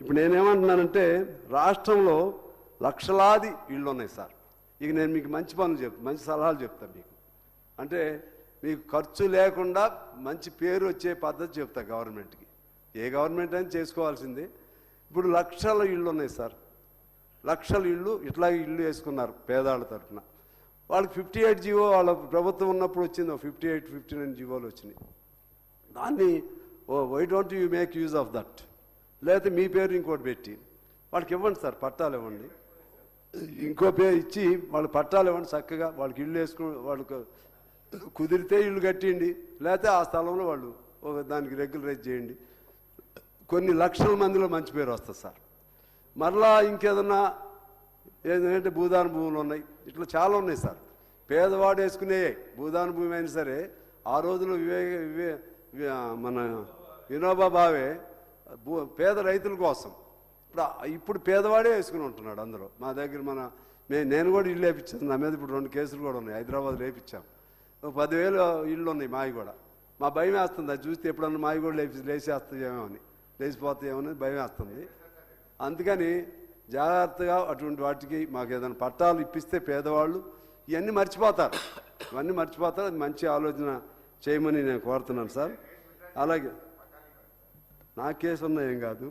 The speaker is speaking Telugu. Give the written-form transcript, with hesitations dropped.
ఇప్పుడు నేనేమంటున్నానంటే రాష్ట్రంలో లక్షలాది ఇళ్ళు ఉన్నాయి సార్. ఇక నేను మీకు మంచి పనులు చెప్తాను, మంచి సలహాలు చెప్తాను మీకు. అంటే మీకు ఖర్చు లేకుండా మంచి పేరు వచ్చే పద్ధతి చెప్తా గవర్నమెంట్కి. ఏ గవర్నమెంట్ అయినా చేసుకోవాల్సిందే. ఇప్పుడు లక్షల ఇళ్ళు ఉన్నాయి సార్, లక్షల ఇళ్ళు ఇట్లాగే ఇళ్ళు వేసుకున్నారు పేదవాళ్ళ తరఫున. వాళ్ళకి 58 జీవో వాళ్ళ ప్రభుత్వం ఉన్నప్పుడు వచ్చింది, 58, 59 జీవోలు వచ్చినాయి. దాన్ని why don't you make use of that? లేకపోతే మీ పేరు ఇంకోటి పెట్టి వాళ్ళకి ఇవ్వండి సార్, పట్టాలు ఇవ్వండి. ఇంకో పేరు ఇచ్చి వాళ్ళు పట్టాలు ఇవ్వండి, చక్కగా వాళ్ళకి ఇల్లు వేసుకుని వాళ్ళకు కుదిరితే ఇల్లు కట్టిండి, లేకపోతే ఆ స్థలంలో వాళ్ళు దానికి రెగ్యులరైజ్ చేయండి. కొన్ని లక్షల మందిలో మంచి పేరు వస్తుంది సార్. మరలా ఇంకేదన్నా ఏంటంటే భూదాన భూములు ఉన్నాయి, ఇట్లా చాలా ఉన్నాయి సార్. పేదవాడు వేసుకునే భూదాన భూమి అయినా సరే ఆ రోజులో మన వినోబా భావే పేద రైతుల కోసం ఇప్పుడు పేదవాడే వేసుకుని ఉంటున్నాడు అందరూ. మా దగ్గర నేను కూడా ఇల్లు వేయించాను, నా మీద ఇప్పుడు 2 కేసులు కూడా ఉన్నాయి. హైదరాబాద్లో వేయించాం. 10,000 ఇళ్ళు ఉన్నాయి మావి కూడా. మా భయం వేస్తుంది అది చూస్తే, ఎప్పుడన్నా మావి కూడా లేచిపోతాయేమో అని, లేచిపోతాయేమో అని భయం వేస్తుంది. అందుకని జాగ్రత్తగా అటువంటి వాటికి మాకు ఏదైనా పట్టాలు ఇప్పిస్తే పేదవాళ్ళు ఇవన్నీ మర్చిపోతారు, ఇవన్నీ మర్చిపోతారు. అది మంచి ఆలోచన చేయమని నేను కోరుతున్నాను సార్. అలాగే నా కేసు ఉన్నా ఏం కాదు.